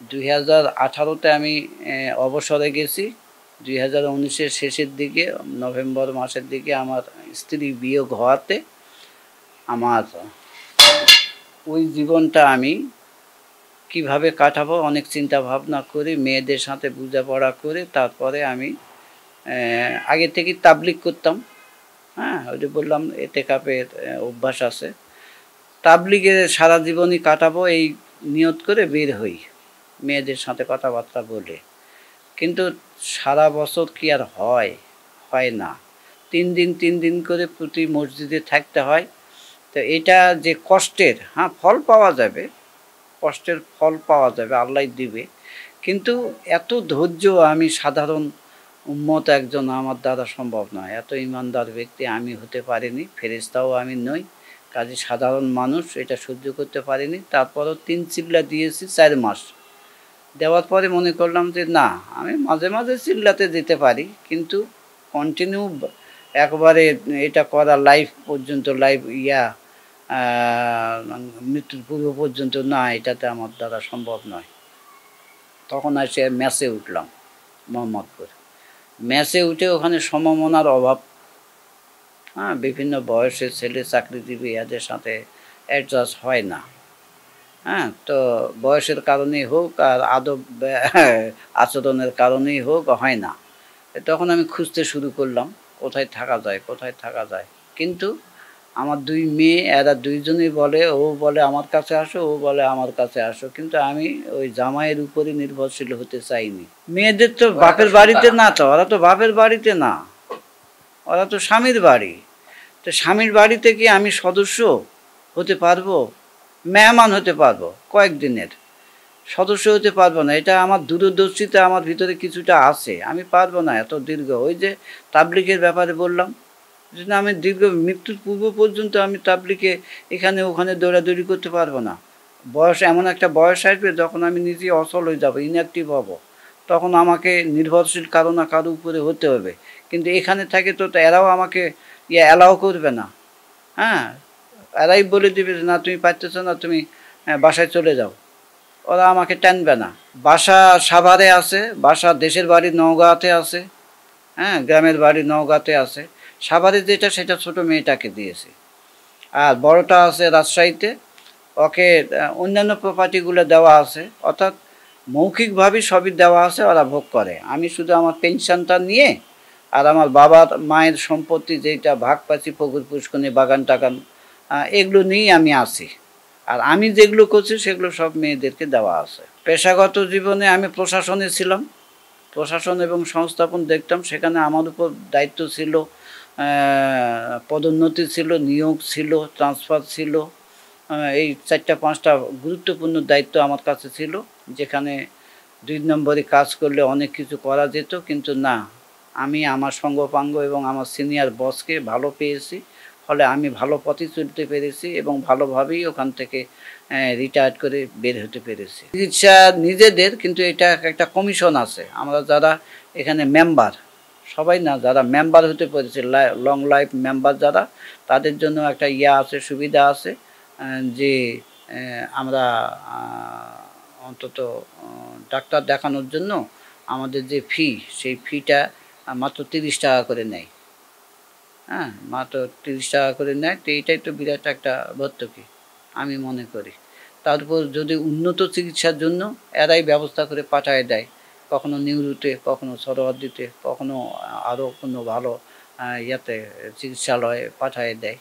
2018-তে আমি অবসরে গেছি। 2019-এর শেষের দিকে নভেম্বর মাসের দিকে আমার স্ত্রী বিয়োগ হওয়াতে আমার ওই জীবনটা আমি কিভাবে কাটাবো অনেক চিন্তা ভাবনা করে মেয়েদের সাথে বোঝাপড়া করে তারপরে আমি আগে থেকে তাবলিগ করতাম। হ্যাঁ, ওই যে বললাম এতেকাফের অভ্যাস আছে। তাবলিগে সারা জীবনই কাটাবো এই নিয়ত করে বের হই মেয়েদের সাথে কথাবার্তা বলে। কিন্তু সারা বছর কি আর হয় না। 3 দিন করে প্রতি মসজিদে থাকতে হয়। তো এটা যে কষ্টের, হ্যাঁ ফল পাওয়া যাবে, কষ্টের ফল পাওয়া যাবে, আল্লাহ দিবে। কিন্তু এত ধৈর্য আমি সাধারণ উম্মত একজন আমার দ্বারা সম্ভব নয়। এত ইমানদার ব্যক্তি আমি হতে পারিনি, ফেরেশতাও আমি নই। কাজে সাধারণ মানুষ এটা সহ্য করতে পারিনি। তারপরও 3 চিল্লা দিয়েছি 4 মাস। দেওয়ার পরে মনে করলাম যে না, আমি মাঝে মাঝে চিল্লাতে যেতে পারি, কিন্তু কন্টিনিউ একবারে এটা করা লাইফ পর্যন্ত মৃত্যুর পূর্ব পর্যন্ত না, এটাতে আমার দ্বারা সম্ভব নয়। তখন এসে ম্যাচে উঠলাম মোহাম্মদপুর। ম্যাচে উঠে ওখানে সমমনার অভাব। হ্যাঁ, বিভিন্ন বয়সের ছেলে চাকরিজীবী এদের সাথে অ্যাডজাস্ট হয় না। হ্যাঁ, তো বয়সের কারণেই হোক আর আদব আচরণের কারণেই হোক হয় না। তখন আমি খুঁজতে শুরু করলাম কোথায় থাকা যায়। কিন্তু আমার 2 মেয়ে, এরা 2জনই বলে, ও বলে আমার কাছে আসো, ও বলে আমার কাছে আসো। কিন্তু আমি ওই জামাইয়ের উপরই নির্ভরশীল হতে চাইনি। মেয়েদের তো বাপের বাড়িতে না, তো ওরা তো বাপের বাড়িতে না, ওরা তো স্বামীর বাড়ি। তো স্বামীর বাড়িতে কি আমি সদস্য হতে পারবো? মেহমান হতে পারবো, কয়েকদিনের। সদস্য হতে পারবো না। এটা আমার দূরদর্শিতা আমার ভিতরে কিছুটা আছে। আমি পারবো না এত দীর্ঘ। ওই যে তাবলিগের ব্যাপারে বললাম যে না, আমি দীর্ঘ মৃত্যুর পূর্ব পর্যন্ত আমি তাবলিগে এখানে ওখানে দৌড়াদৌড়ি করতে পারবো না। বয়স এমন একটা বয়স আসবে যখন আমি নিজেই অচল হয়ে যাবো, ইনঅ্যাক্টিভ হব। তখন আমাকে নির্ভরশীল কারো না কারো উপরে হতে হবে। কিন্তু এখানে থাকে তো এরাও আমাকে অ্যালাউ করবে না। হ্যাঁ, এরাই বলে দিবে যে না, তুমি পারতেছো না, তুমি বাসায় চলে যাও। ওরা আমাকে টানবে না। বাসা সাভারে আছে, বাসা দেশের বাড়ি নওগাঁতে আছে। হ্যাঁ, গ্রামের বাড়ি নওগাঁতে আছে। সাভারে যেটা সেটা ছোট মেয়েটাকে দিয়েছি। আর বড়টা আছে রাজশাহীতে। ওকে অন্যান্য প্রপার্টিগুলো দেওয়া আছে, অর্থাৎ মৌখিকভাবে সবই দেওয়া আছে, ওরা ভোগ করে। আমি শুধু আমার পেনশনটা নিয়ে আর আমার বাবার মায়ের সম্পত্তি যেটা ভাগ পাচ্ছি, পুকুর পুষ্করণী বাগান টাগান, এগুলো নিয়েই আমি আছি। আর আমি যেগুলো করছি সেগুলো সব মেয়েদেরকে দেওয়া আছে। পেশাগত জীবনে আমি প্রশাসনে ছিলাম, প্রশাসন এবং সংস্থাপন দেখতাম। সেখানে আমার উপর দায়িত্ব ছিল, পদোন্নতি ছিল, নিয়োগ ছিল, ট্রান্সফার ছিল। এই 4-5টা গুরুত্বপূর্ণ দায়িত্ব আমার কাছে ছিল, যেখানে 2 নম্বরে কাজ করলে অনেক কিছু করা যেত। কিন্তু না, আমি আমার সঙ্গপাঙ্গ এবং আমার সিনিয়র বসকে ভালো পেয়েছি, ফলে আমি ভালো পথে চলতে পেরেছি এবং ভালোভাবেই ওখান থেকে রিটায়ার্ড করে বের হতে পেরেছি। চিকিৎসা নিজেদের, কিন্তু এটা একটা কমিশন আছে। আমরা যারা এখানে মেম্বার, সবাই না, যারা মেম্বার হতে পেরেছে, লং লাইফ মেম্বার যারা, তাদের জন্য একটা আছে, সুবিধা আছে, যে আমরা অন্তত ডাক্তার দেখানোর জন্য আমাদের যে ফি, সেই ফিটা মাত্র 30 টাকা করে নেয়। হ্যাঁ, মাত্র 30 টাকা করে নেয়। তো এইটাই তো বিরাট একটা ভর্তুকি আমি মনে করি। তারপর যদি উন্নত চিকিৎসার জন্য এরাই ব্যবস্থা করে পাঠায় দেয়, কখনো নিউরোতে, কখনো সরোয়ার্দিতে, কখনো আরও কোনো ভালো চিকিৎসালয়ে পাঠিয়ে দেয়।